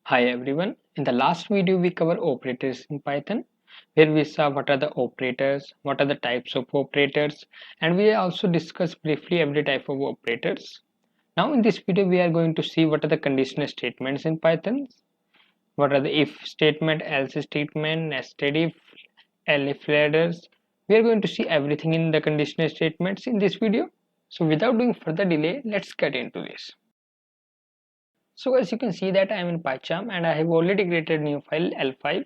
Hi everyone. In the last video we covered operators in Python, where we saw what are the operators, what are the types of operators, and we also discussed briefly every type of operators. Now in this video we are going to see what are the conditional statements in Python, what are the if statement, else statement, nested if, elif ladders. We are going to see everything in the conditional statements in this video. So without doing further delay, let's get into this. So as you can see that I am in PyCharm and I have already created a new file L5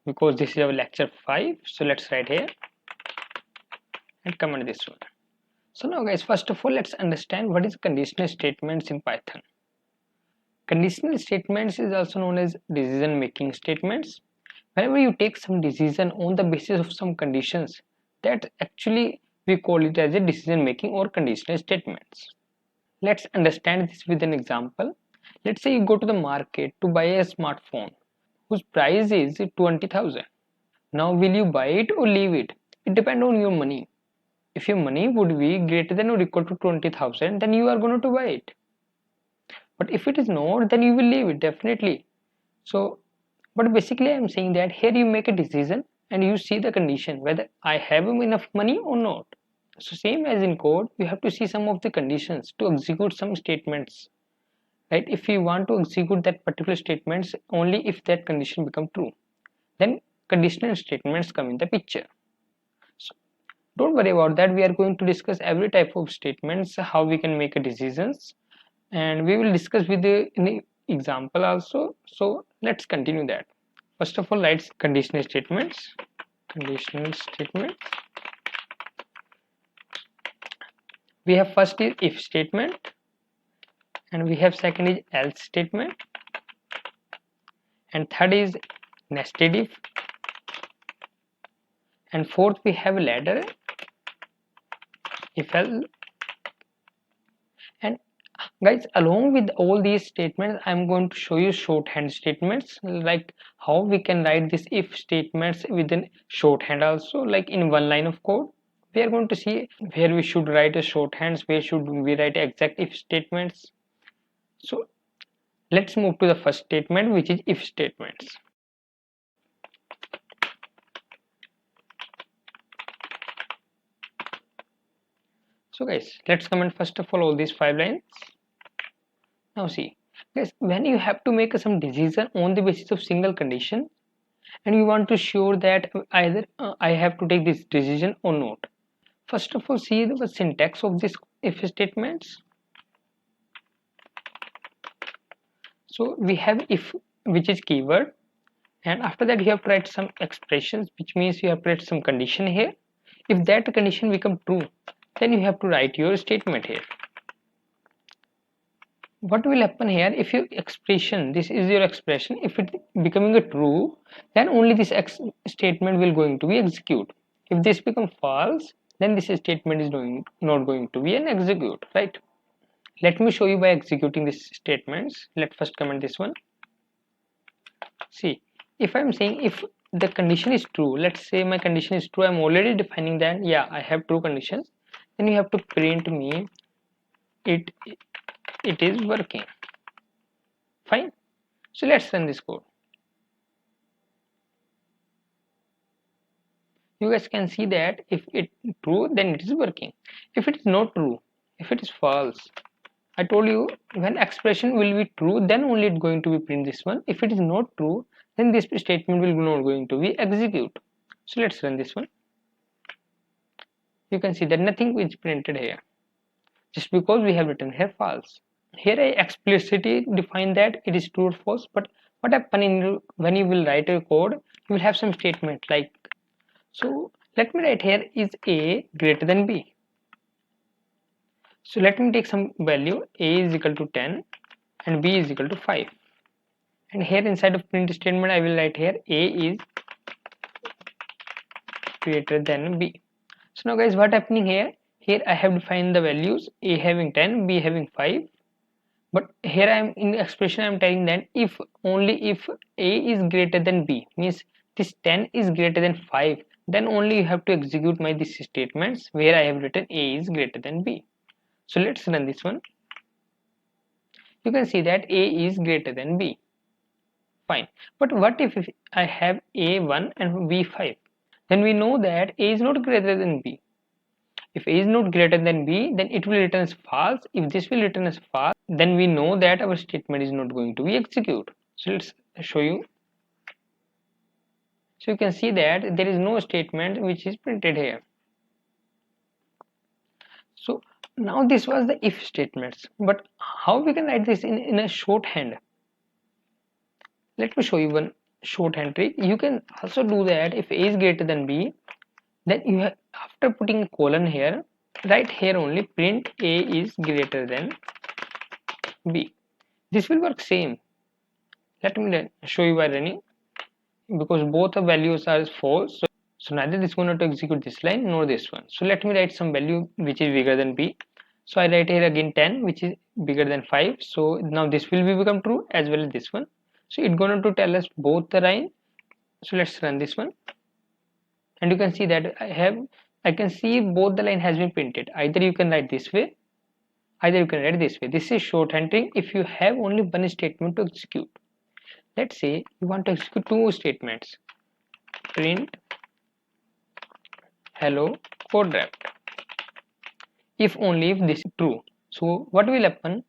because this is our lecture 5. So let's write here and comment this one. So now guys, first of all let's understand what is conditional statements in Python. Conditional statements is also known as decision making statements. Whenever you take some decision on the basis of some conditions, that actually we call it as a decision making or conditional statements. Let's understand this with an example. Let's say you go to the market to buy a smartphone whose price is 20,000. Now will you buy it or leave it? It depends on your money. If your money would be greater than or equal to 20,000, then you are going to buy it. But if it is not, then you will leave it definitely. So, but basically I am saying that here you make a decision and you see the condition whether I have enough money or not. So same as in code, you have to see some of the conditions to execute some statements. Right? If you want to execute that particular statements only if that condition become true, then conditional statements come in the picture. So don't worry about that. We are going to discuss every type of statements, how we can make a decisions, and we will discuss with the example also. So let's continue that. First of all, write conditional statements. Conditional statements. We have first is if statement, and we have second is else statement, and third is nested if, and fourth we have ladder, if else. And guys, along with all these statements I'm going to show you shorthand statements, like how we can write this if statements within shorthand also, like in one line of code. We are going to see where we should write a shorthands, where should we write exact if statements. So let's move to the first statement, which is if statements. So guys, let's comment first of all these 5 lines. Now see guys, when you have to make some decision on the basis of single condition and you want to show that either I have to take this decision or not, first of all see the syntax of this if statements. So we have if, which is keyword, and after that you have to write some expressions, which means you have to write some condition here. If that condition become true, then you have to write your statement here. What will happen here, if your expression, this is your expression, if it becoming a true, then only this statement will going to be execute. If this become false, then this statement is not going to be an execute, right? Let me show you by executing these statements. Let's first comment this one. See, if I'm saying if the condition is true, let's say my condition is true, I'm already defining that yeah I have true conditions, then you have to print me it is working. Fine. So let's run this code. You guys can see that if it is true, then it is working. If it is not true, if it is false, I told you when expression will be true, then only it's going to be print this one. If it is not true, then this statement will not going to be execute. So let's run this one. You can see that nothing is printed here, just because we have written here false. Here I explicitly define that it is true or false, but what happen when you will write a code, you will have some statement like, so let me write here is a greater than b. So let me take some value, a is equal to 10 and b is equal to 5, and here inside of print statement I will write here a is greater than b. So now guys, what happening here, I have defined the values, a having 10, b having 5, but here I am in the expression I am telling that if only if a is greater than b, means this 10 is greater than 5, then only you have to execute my these statements where I have written a is greater than b. So let's run this one. You can see that a is greater than b. Fine. But what if I have A1 and B5? Then we know that A is not greater than B. If A is not greater than B, then it will return as false. If this will return as false, then we know that our statement is not going to be executed. So let's show you. So you can see that there is no statement which is printed here. So now this was the if statements, but how we can write this in a shorthand? Let me show you one shorthand trick. You can also do that. If A is greater than B, then you have, after putting a colon here, write here only print A is greater than B. This will work same. Let me show you by running, because both the values are false. So neither this one to execute this line nor this one. So let me write some value which is bigger than B. So I write here again 10, which is bigger than 5. So now this will become true as well as this one. So it's going to tell us both the line. So let's run this one, and you can see that I can see both the line has been printed. Either you can write this way, either you can write this way. This is shorthanding if you have only one statement to execute. Let's say you want to execute two statements. Print hello CodeRapt. If only if this is true. So what will happen?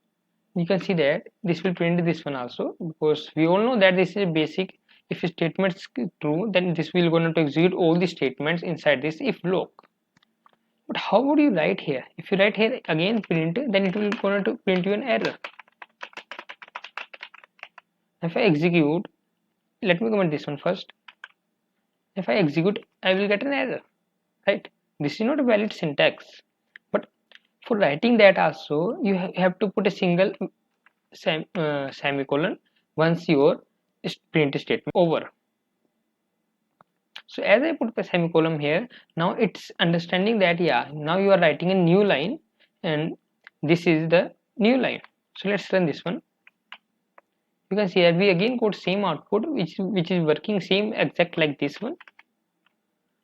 You can see that this will print this one also, because we all know that this is basic. If a statement is true, then this will going to execute all the statements inside this if block. But how would you write here? If you write here again print, then it will going to print you an error. If I execute, let me comment this one first. If I execute, I will get an error, right? This is not a valid syntax. But for writing that also, you have to put a single semicolon once your print statement over. So as I put the semicolon here, now it's understanding that yeah, now you are writing a new line and this is the new line. So let's run this one. You can see that we again got same output which is working same exact like this one.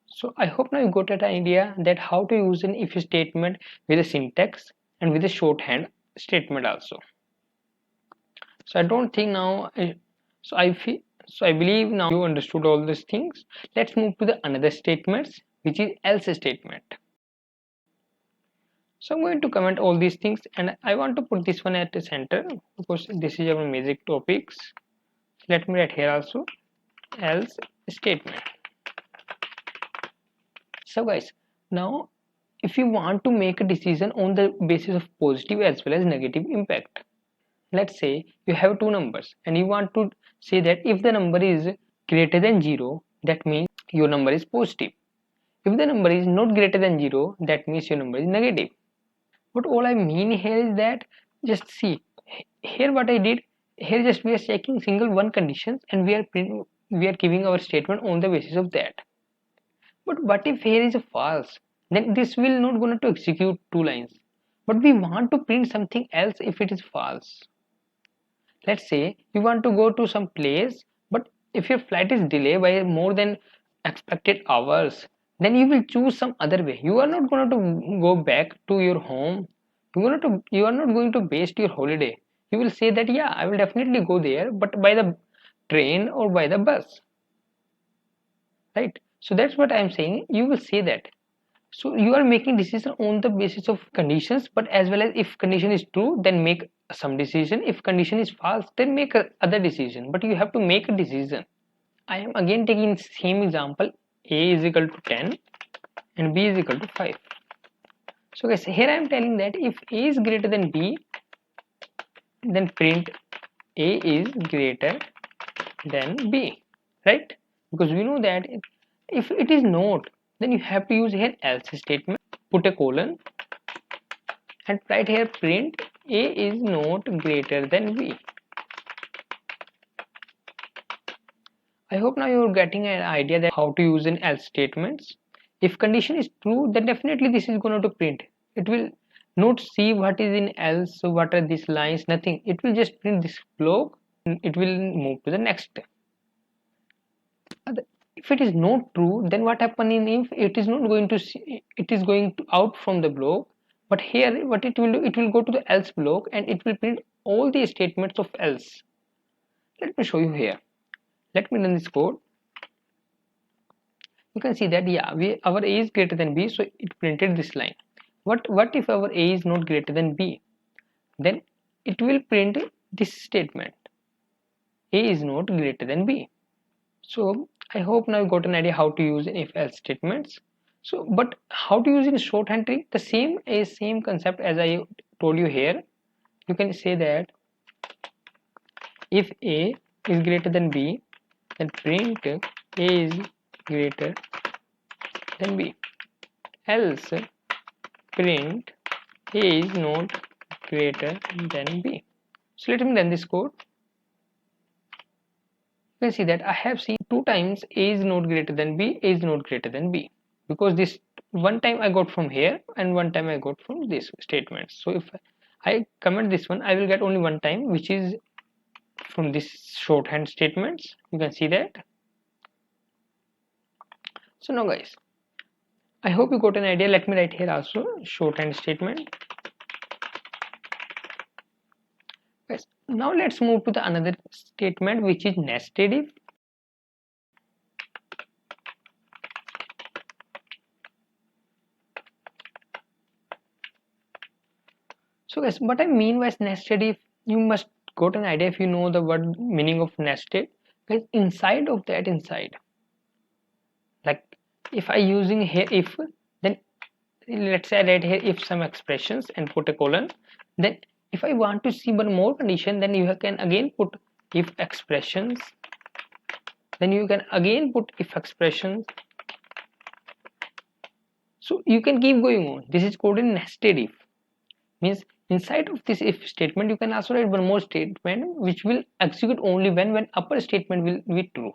So I hope now you got an idea that how to use an if statement with a syntax and with a shorthand statement also. So I don't think now I believe now you understood all these things. Let's move to the another statements, which is else statement. So I'm going to comment all these things, and I want to put this one at the center because this is our major topics. Let me write here also else statement. So guys, now if you want to make a decision on the basis of positive as well as negative impact, let's say you have two numbers and you want to say that if the number is greater than 0, that means your number is positive. If the number is not greater than 0, that means your number is negative. But all I mean here is that, just see here what I did here, just we are checking single one conditions and we are giving our statement on the basis of that. But what if here is a false? Then this will not going to execute two lines, but we want to print something else if it is false. Let's say you want to go to some place, but if your flight is delayed by more than expected hours, then you will choose some other way. You are not going to go back to your home. You are not going to waste your holiday. You will say that yeah, I will definitely go there, but by the train or by the bus, right? So that's what I am saying. You will say that. So you are making decision on the basis of conditions, but as well as if condition is true, then make some decision. If condition is false, then make a other decision. But you have to make a decision. I am again taking same example. A is equal to 10 and B is equal to 5. So guys, here I am telling that if A is greater than B, then print A is greater than B, right? Because we know that if it is not, then you have to use here else statement, put a colon and write here print A is not greater than B. I hope now you are getting an idea that how to use an else statements. If condition is true, then definitely this is going to print. It will not see what is in else, so what are these lines, nothing. It will just print this block and it will move to the next. If it is not true, then what happen in if it is not going to see, it is going to out from the block, but here what it will do, it will go to the else block and it will print all the statements of else. Let me show you here. Let me run this code. You can see that yeah, our a is greater than b, so it printed this line. What if our a is not greater than b? Then it will print this statement: a is not greater than b. So I hope now you got an idea how to use if else statements. So but how to use in shorthand tree? The same concept as I told you here. You can say that if a is greater than b, then print a is greater than b, else print a is not greater than b. So let me run this code. You can see that I have seen two times a is not greater than b, a is not greater than b, because this one time I got from here and one time I got from this statement. So if I comment this one, I will get only one time, which is from this shorthand statements. You can see that. So now guys, I hope you got an idea. Let me write here also shorthand statement. Yes. Now let's move to the another statement, which is nested if. So guys, what I mean by nested if, you must got an idea if you know the word meaning of nested. Guys, inside of that, inside, like if I using here if, then let's say I write here if some expressions and put a colon. Then if I want to see one more condition, then you can again put if expressions, then you can again put if expressions. So you can keep going on. This is called a nested if. Means inside of this if statement you can also write one more statement which will execute only when upper statement will be true.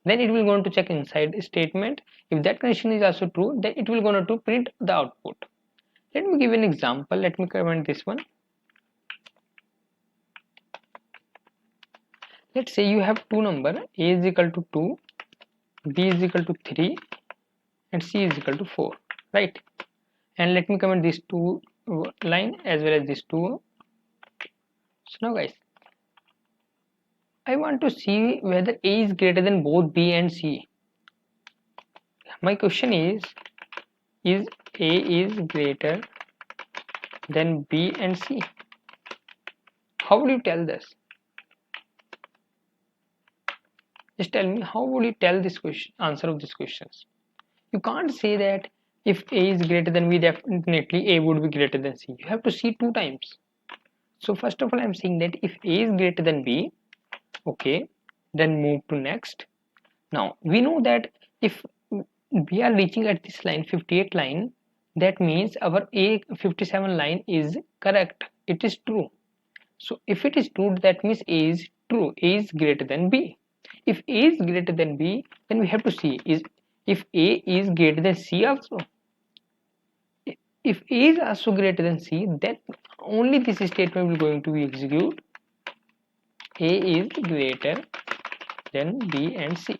Then it will going to check inside statement. If that condition is also true, then it will going to print the output. Let me give an example. Let me comment this one. Let's say you have two number, a is equal to 2, b is equal to 3 and c is equal to 4, right? And let me comment these two line as well as these two. So now guys, I want to see whether a is greater than both b and c. My question is a is greater than b and c? How will you tell this? Just tell me, how will you tell this question, answer of these questions? You can't say that if a is greater than b, definitely a would be greater than c. You have to see two times. So first of all, I'm saying that if a is greater than b, okay, then move to next. Now we know that if we are reaching at this line 58 line, that means our a 57 line is correct, it is true. So if it is true, that means a is true, a is greater than b. If a is greater than b, then we have to see is if a is greater than c also. If a is also greater than c, then only this statement will going to be execute. A is greater than b and c.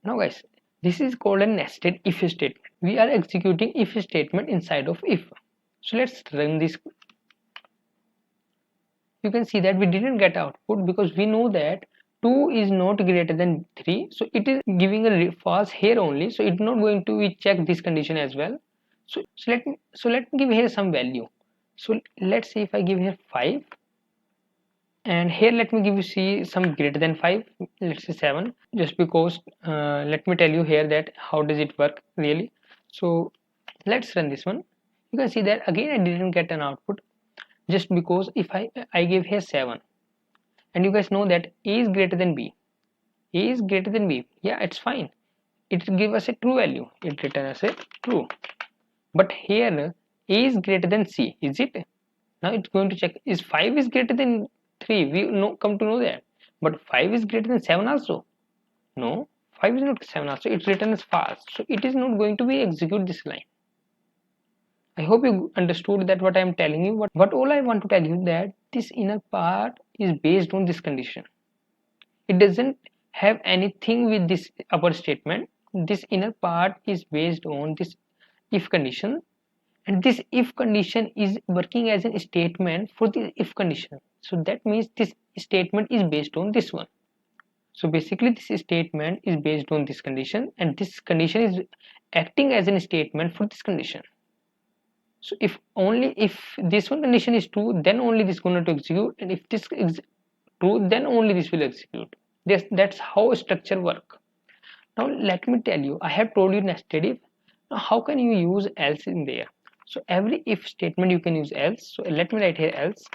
Now guys, this is called a nested if statement. We are executing if statement inside of if. So let's run this. You can see that we didn't get output because we know that 2 is not greater than 3. So it is giving a false here only. So it's not going to check this condition as well. So let me give here some value. So let's say if I give here 5, and here let me give you see some greater than 5, let's say 7, just because let me tell you here that how does it work really. So let's run this one. You can see that again I didn't get an output, just because if I give here 7, and you guys know that a is greater than b, a is greater than b, yeah, it's fine, it give us a true value, it return us a true. But here a is greater than c, is it? Now it's going to check is 5 is greater than 3, we know come to know that. But 5 is greater than 7 also? No, 5 is not 7 also, it's written as false, so it is not going to be execute this line. I hope you understood that what I am telling you. But all I want to tell you that this inner part is based on this condition. It doesn't have anything with this upper statement. This inner part is based on this if condition, and this if condition is working as a statement for the if condition. So that means this statement is based on this one. So basically this statement is based on this condition, and this condition is acting as a statement for this condition. So if this one condition is true, then only this is going to execute, and if this is true, then only this will execute. That's how structure work. Now let me tell you, I have told you nested if. Now how can you use else in there? So every if statement you can use else. So let me write here else.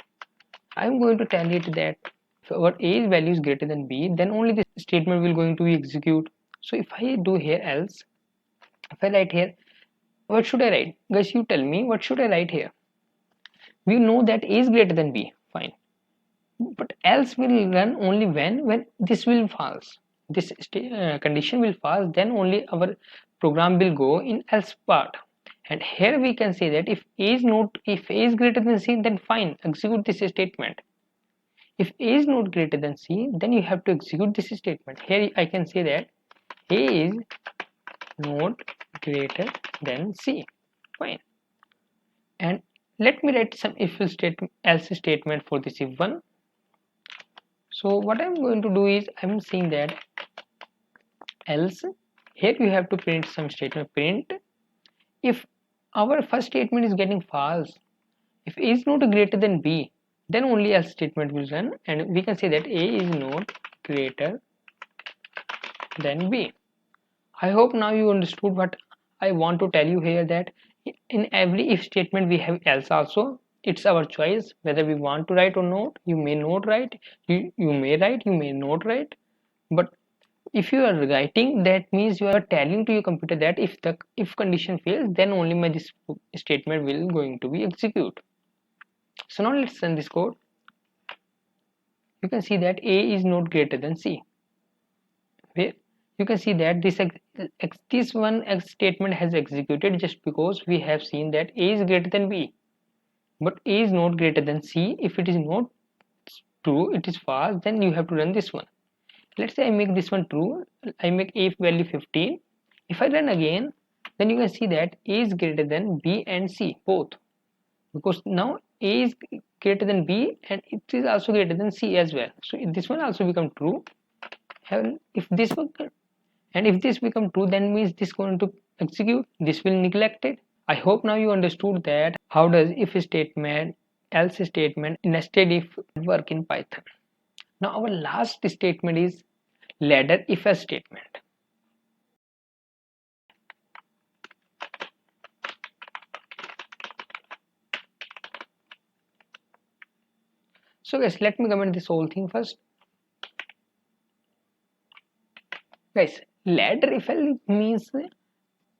I am going to tell it that if our a value is greater than b, then only this statement will going to be execute. So if I do here else, if I write here, what should I write? Guys, you tell me, what should I write here? We know that a is greater than b, fine. But else will run only when this will false. This condition will false, then only our program will go in else part. And here we can say that if a is greater than c, then fine, execute this statement. If a is not greater than c, then you have to execute this statement. Here I can say that a is not greater than c, fine. And let me write some if else statement for this if one. So what I'm going to do is I'm saying that else, here you have to print some statement. Print if our first statement is getting false, if a is not greater than b, then only else statement will run, and we can say that a is not greater than b. I hope now you understood what I want to tell you here, that in every if statement we have else also. It's our choice whether we want to write or not. You may not write, you may write, you may not write. But if you are writing, that means you are telling to your computer that if the if condition fails, then only my this statement will going to be execute. So now let's run this code. You can see that a is not greater than c. Where you can see that this one statement has executed just because we have seen that a is greater than b, but a is not greater than c. If it is not true, it is false, then you have to run this one. Let's say I make this one true, I make a value 15. If I run again, then you can see that a is greater than b and c both, because now a is greater than b and it is also greater than c as well. So this one also become true, and if this one and if this become true, then means this going to execute, this will neglect it. I hope now you understood that how does if statement, else statement, nested if work in Python. Now our last statement is ladder if else statement. So guys, let me comment this whole thing first. Guys, ladder if else means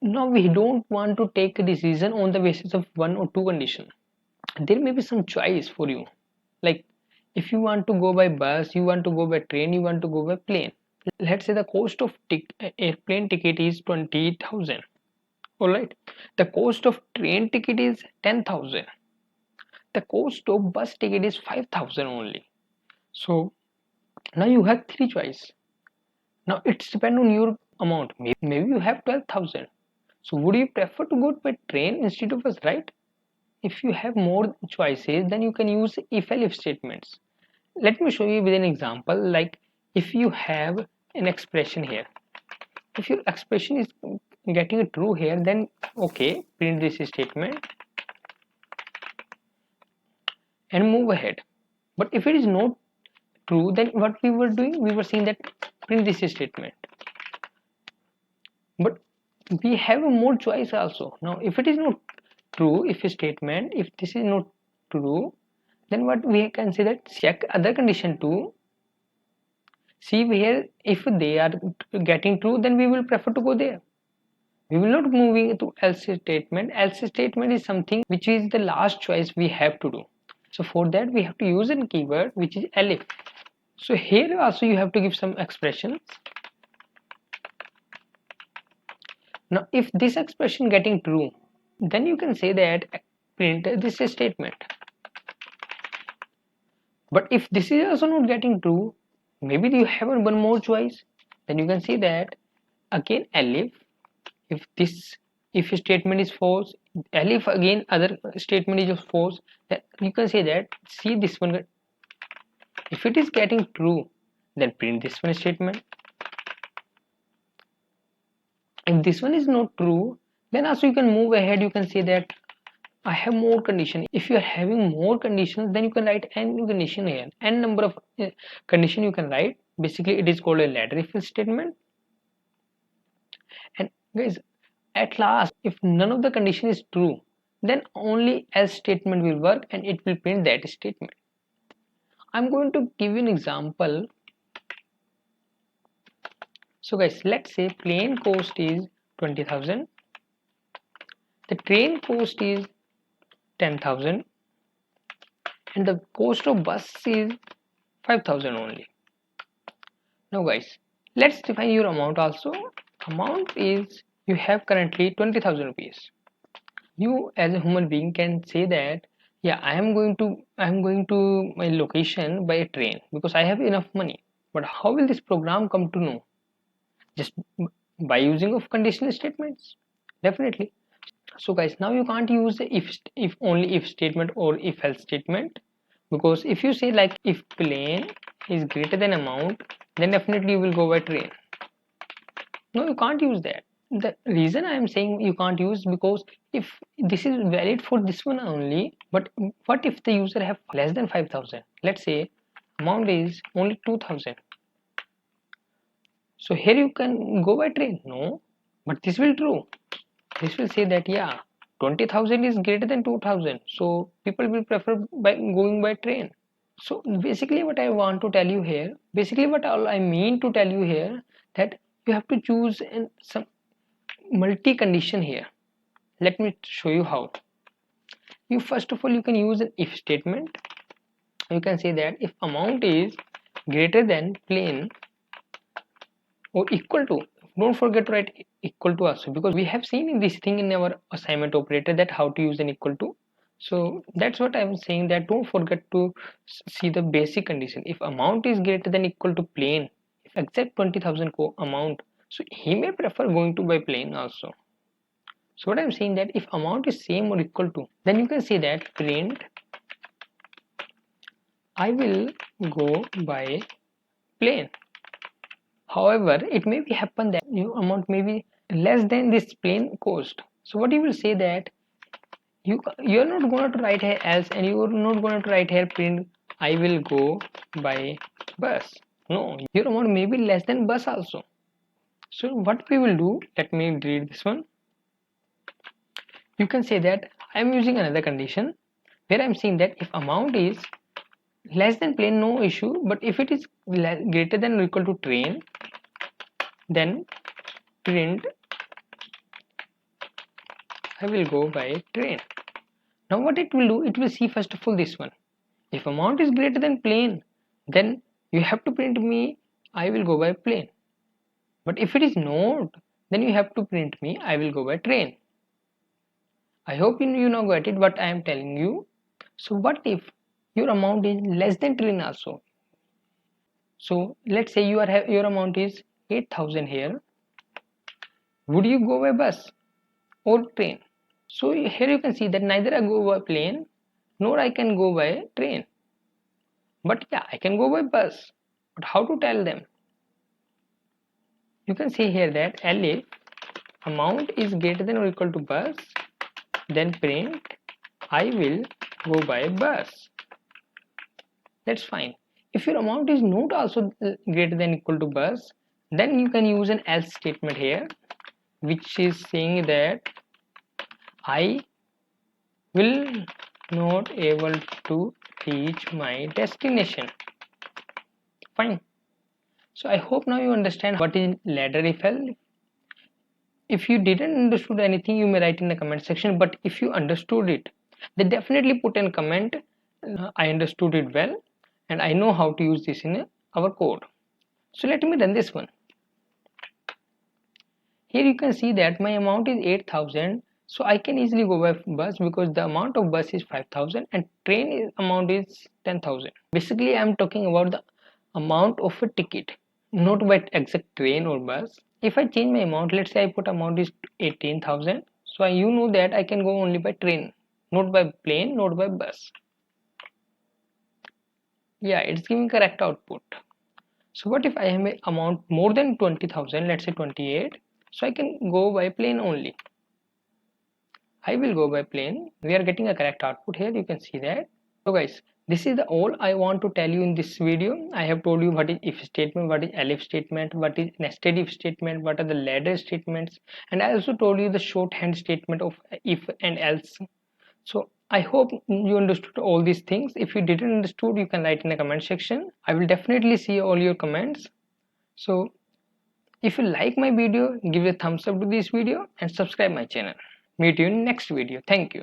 now we don't want to take a decision on the basis of one or two condition. There may be some choice for you, like if you want to go by bus, you want to go by train, you want to go by plane. Let's say the cost of airplane ticket is 20,000. All right, the cost of train ticket is 10,000. The cost of bus ticket is 5,000 only. So now you have three choice. Now it's depend on your amount. Maybe you have 12,000. So would you prefer to go by train instead of bus, right? If you have more choices, then you can use if elif statements. Let me show you with an example. Like if you have an expression here, if your expression is getting true here, then okay, print this statement and move ahead. But if it is not true, then what we were doing, we were saying that print this statement. But we have a more choice also. Now if it is not true, if a statement, if this is not true, then what we can say that check other condition too. See here, if they are getting true, then we will prefer to go there. We will not moving to else statement. Else statement is something which is the last choice we have to do. So for that we have to use a keyword which is elif. So here also you have to give some expressions. Now if this expression getting true, then you can say that print this statement. But if this is also not getting true, maybe you have one more choice, then you can say that again elif. If this if statement is false, elif again other statement is false, then you can say that see this one. If it is getting true, then print this one statement. If this one is not true, then also you can move ahead. You can say that I have more condition. If you are having more conditions, then you can write n condition here, n number of condition you can write. Basically it is called a ladder if statement. And guys, at last, if none of the condition is true, then only else statement will work and it will print that statement. I'm going to give you an example. So guys, let's say plane cost is 20,000, the train cost is 10,000, and the cost of bus is 5,000 only. Now guys, let's define your amount also. Amount is, you have currently 20,000 rupees. You as a human being can say that, yeah, I am going to my location by a train because I have enough money. But how will this program come to know? Just by using of conditional statements? Definitely. So guys, now you can't use the if only if statement or if else statement, because if you say like if plane is greater than amount, then definitely you will go by train. No, you can't use that. The reason I am saying you can't use, because if this is valid for this one only, but what if the user have less than 5,000? Let's say amount is only 2,000. So here you can go by train. No, but this will true. This will say that yeah, 20,000 is greater than 2,000. So people will prefer by going by train. So basically what I want to tell you here, basically what all I mean to tell you here, that you have to choose some multi condition here. Let me show you how. You first of all you can use an if statement. You can say that if amount is greater than plane or equal to, don't forget to write equal to also, because we have seen this thing in our assignment operator that how to use an equal to. So that's what I'm saying, that don't forget to see the basic condition. If amount is greater than equal to plane, if exact 20,000 amount, so he may prefer going to by plane also. So what I'm saying, that if amount is same or equal to, then you can say that print I will go by plane. However, it may be happen that your amount may be less than this plane cost. So what you will say that you're not going to write here else, and you're not going to write here print I will go by bus. No, your amount may be less than bus also. So what we will do, let me read this one. You can say that I'm using another condition where I'm saying that if amount is less than plane, no issue, but if it is greater than or equal to train, then print I will go by train. Now what it will do, it will see first of all this one. If amount is greater than plane, then you have to print me I will go by plane. But if it is not, then you have to print me I will go by train. I hope you now got it what I am telling you. So what if your amount is less than train also? So let's say your amount is 8,000 here. Would you go by bus or train? So here you can see that neither I go by plane nor I can go by train. But yeah, I can go by bus. But how to tell them? You can say here that elif amount is greater than or equal to bus, then print I will go by bus. That's fine. If your amount is not also greater than equal to bus, then you can use an else statement here, which is saying that I will not able to reach my destination. Fine. So I hope now you understand what is ladder if elif. If you didn't understood anything, you may write in the comment section, but if you understood it, then definitely put in comment I understood it well and I know how to use this in our code. So let me run this one. Here you can see that my amount is 8,000, so I can easily go by bus because the amount of bus is 5,000 and train amount is 10,000. Basically I am talking about the amount of a ticket, not by exact train or bus. If I change my amount, let's say I put amount is 18,000, so you know that I can go only by train, not by plane, not by bus. Yeah, it's giving correct output. So what if I have an amount more than 20,000, let's say 28, so I can go by plain only. I will go by plain. We are getting a correct output here, you can see that. So guys, this is all I want to tell you in this video. I have told you what is if statement, what is elif statement, what is nested if statement, what are the ladder statements, and I also told you the shorthand statement of if and else. So I hope you understood all these things. If you didn't understood, you can write in the comment section. I will definitely see all your comments. So if you like my video, give a thumbs up to this video and subscribe my channel. Meet you in next video. Thank you.